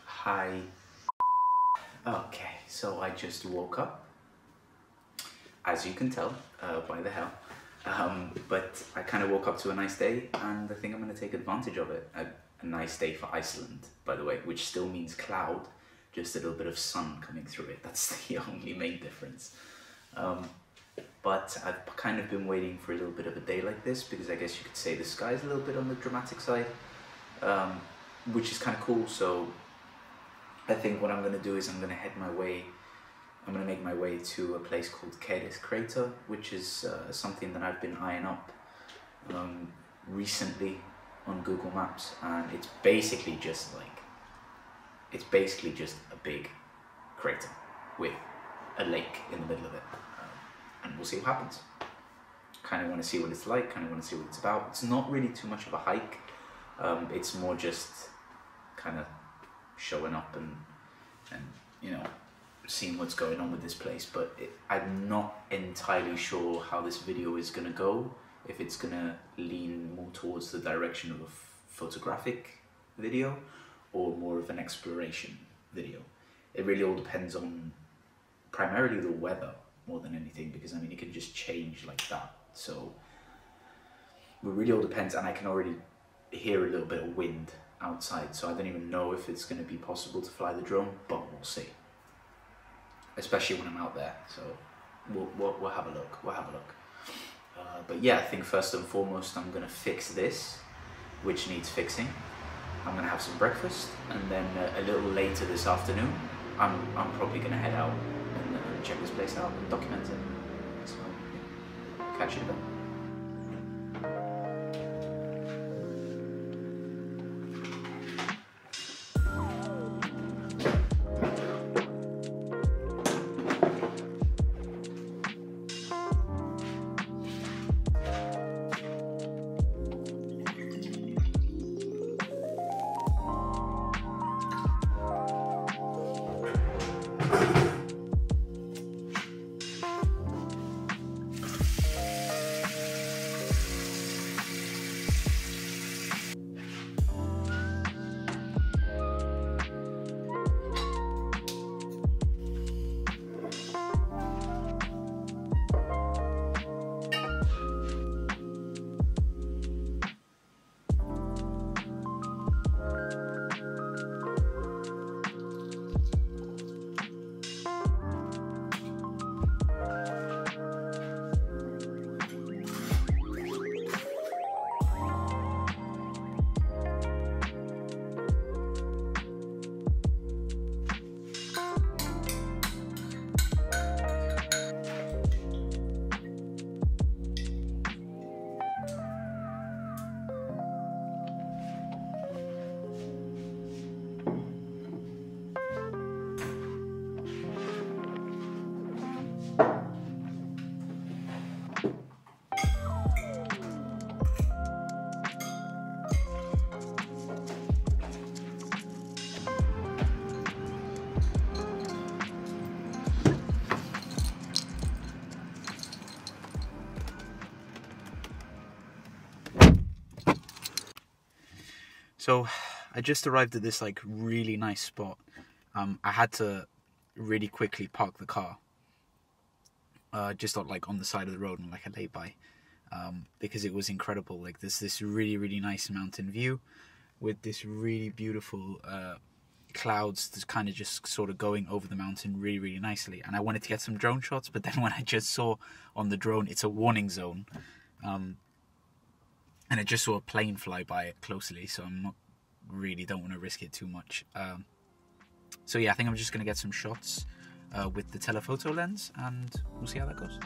Hi. Okay, so I just woke up, as you can tell by the hell. But I kind of woke up to a nice day, and I think I'm going to take advantage of it. A nice day for Iceland, by the way, which still means cloud, just a little bit of sun coming through it. That's the only main difference. But I've kind of been waiting for a little bit of a day like this, because I guess you could say the sky's a little bit on the dramatic side, which is kind of cool. So I think what I'm going to do is I'm going to make my way to a place called Kerid Crater, which is something that I've been eyeing up recently on Google Maps, and it's basically just a big crater with a lake in the middle of it, and we'll see what happens. Kind of want to see what it's like, kind of want to see what it's about. It's not really too much of a hike, it's more just kind of showing up and you know, seeing what's going on with this place. But I'm not entirely sure how this video is going to go, if it's going to lean more towards the direction of a photographic video or more of an exploration video. It really all depends on primarily the weather more than anything, because I mean it can just change like that. So it really all depends, and I can already hear a little bit of wind outside, so I don't even know if it's going to be possible to fly the drone, but we'll see, especially when I'm out there. So we'll have a look. But yeah, I think first and foremost I'm going to fix this, which needs fixing. I'm going to have some breakfast, and then a little later this afternoon I'm probably going to head out and check this place out and document it. So yeah, catch you in a bit. So I just arrived at this like really nice spot. I had to really quickly park the car just on the side of the road on like a lay-by, because it was incredible. Like there's this really nice mountain view with this really beautiful clouds that's kind of just sort of going over the mountain really nicely. And I wanted to get some drone shots, but then when I just saw on the drone it's a warning zone, and I just saw a plane fly by it closely, so I'm not really don't want to risk it too much. So yeah, I think I'm just going to get some shots with the telephoto lens, and we'll see how that goes.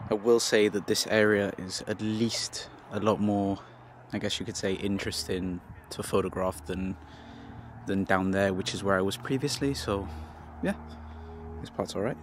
I will say that this area is at least a lot more, I guess you could say, interesting to photograph than down there, which is where I was previously. So yeah, this part's all right.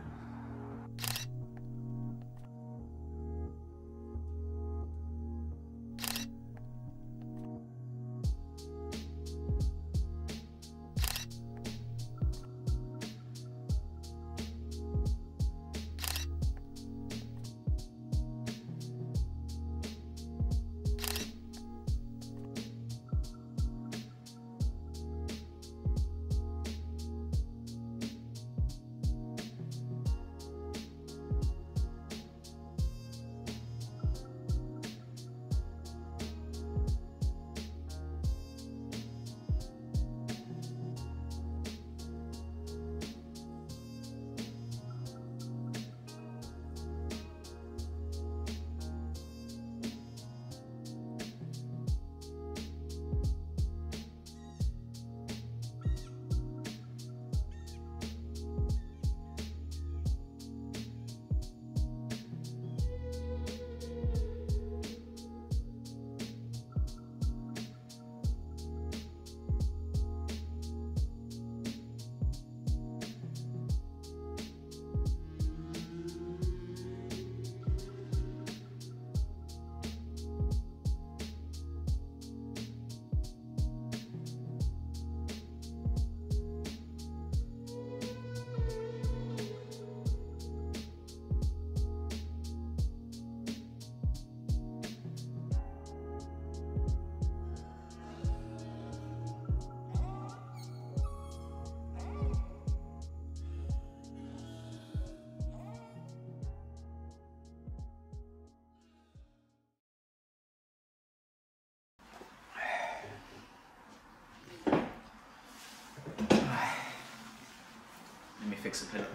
Fix a pillow.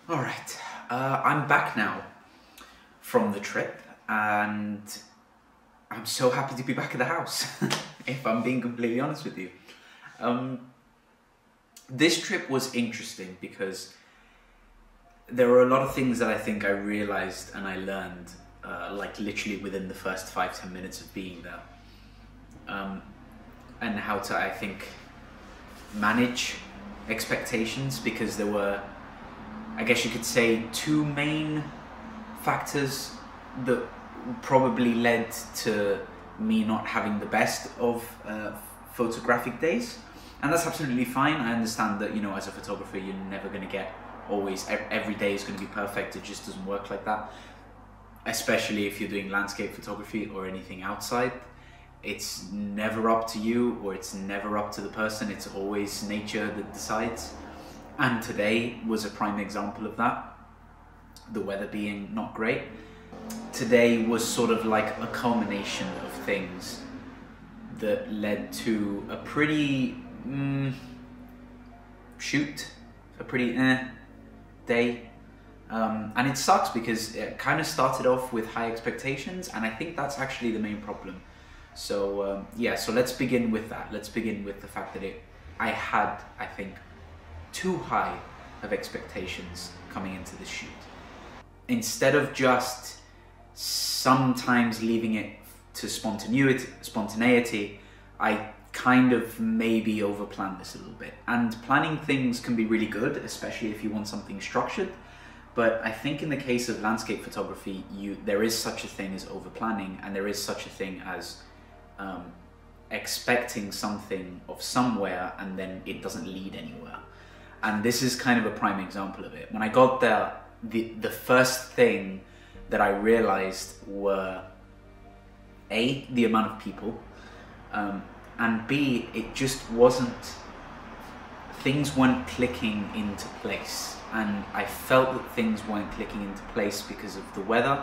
All right, I'm back now from the trip, and I'm so happy to be back at the house. If I'm being completely honest with you, this trip was interesting because there were a lot of things that I think I realized and I learned, like literally within the first 5-10 minutes of being there, and how to, I think, manage expectations, because there were, I guess you could say, two main factors that probably led to me not having the best of photographic days. And that's absolutely fine. I understand that, you know, as a photographer, you're never going to get always, every day is going to be perfect. It just doesn't work like that, especially if you're doing landscape photography or anything outside. It's never up to you, or it's never up to the person. It's always nature that decides. And today was a prime example of that. The weather being not great. Today was sort of like a culmination of things that led to a pretty a pretty day. And it sucks because it kind of started off with high expectations, and I think that's actually the main problem. So yeah, so let's begin with that. Let's begin with the fact that I had, I think, too high of expectations coming into this shoot. Instead of just sometimes leaving it to spontaneity, I kind of maybe overplanned this a little bit. And planning things can be really good, especially if you want something structured. But I think in the case of landscape photography, there is such a thing as overplanning, and there is such a thing as expecting something of somewhere and then it doesn't lead anywhere. And this is kind of a prime example of it. When I got there, the first thing that I realized were A, the amount of people, and B, it just wasn't, things weren't clicking into place. And I felt that things weren't clicking into place because of the weather,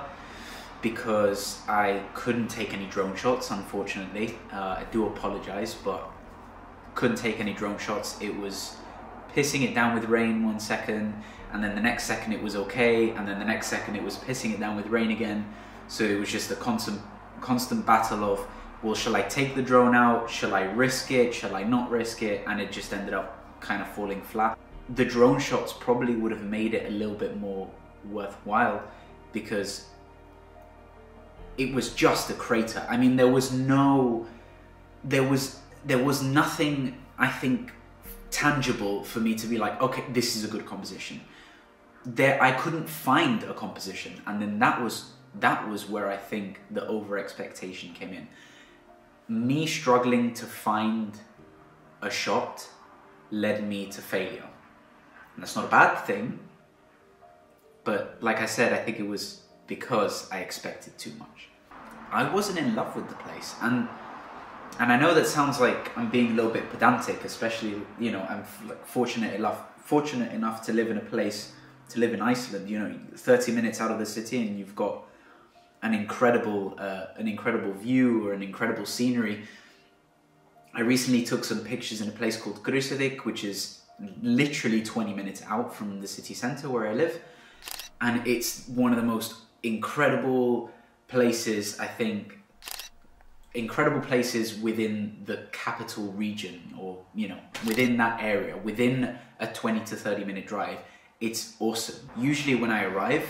because I couldn't take any drone shots, unfortunately. I do apologize, but couldn't take any drone shots. It was pissing it down with rain 1 second, and then the next second it was okay, and then the next second it was pissing it down with rain again. So it was just a constant battle of, well, shall I take the drone out? Shall I risk it? Shall I not risk it? And it just ended up kind of falling flat. The drone shots probably would have made it a little bit more worthwhile, because it was just a crater. I mean, there was nothing, I think, tangible for me to be like, okay, this is a good composition. I couldn't find a composition, and then that was where I think the over expectation came in. Me struggling to find a shot led me to failure. And that's not a bad thing, but like I said, I think it was because I expected too much. I wasn't in love with the place, and I know that sounds like I'm being a little bit pedantic, especially, you know, I'm fortunate enough to live in a place, to live in Iceland, you know, 30 minutes out of the city, and you've got an incredible view or an incredible scenery. I recently took some pictures in a place called Kerid, which is literally 20 minutes out from the city centre where I live, and it's one of the most incredible places, I think, incredible places within the capital region, or, you know, within that area, within a 20 to 30 minute drive. It's awesome. Usually when I arrive,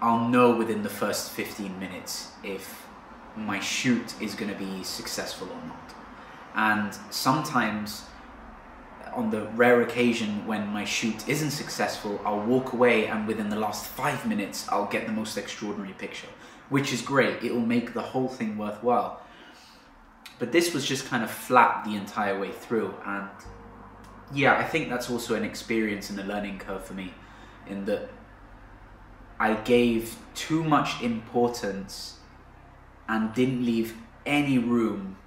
I'll know within the first 15 minutes if my shoot is going to be successful or not. And sometimes, on the rare occasion when my shoot isn't successful, I'll walk away and within the last 5 minutes I'll get the most extraordinary picture, which is great. It will make the whole thing worthwhile. But this was just kind of flat the entire way through, and yeah, I think that's also an experience and a learning curve for me, in that I gave too much importance and didn't leave any room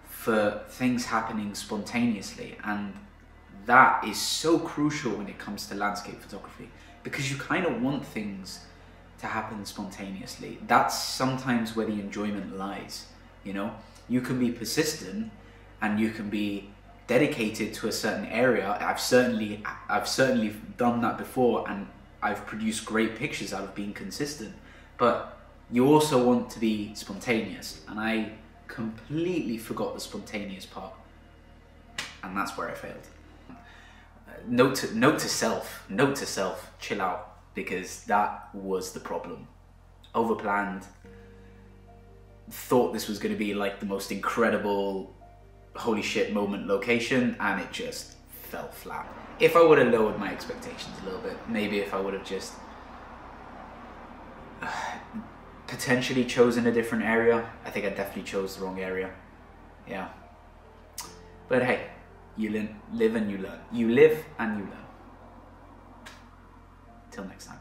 for things happening spontaneously. And that is so crucial when it comes to landscape photography, because you kind of want things to happen spontaneously. That's sometimes where the enjoyment lies, you know? You can be persistent and you can be dedicated to a certain area. I've certainly done that before, and I've produced great pictures out of being consistent, but you also want to be spontaneous, and I completely forgot the spontaneous part, and that's where I failed. Note to self, chill out, because that was the problem. Overplanned, thought this was going to be like the most incredible holy shit moment location, and it just fell flat. If I would have lowered my expectations a little bit, maybe if I would have just potentially chosen a different area. I think I definitely chose the wrong area. Yeah. But hey, you live and you learn. You live and you learn. Till next time.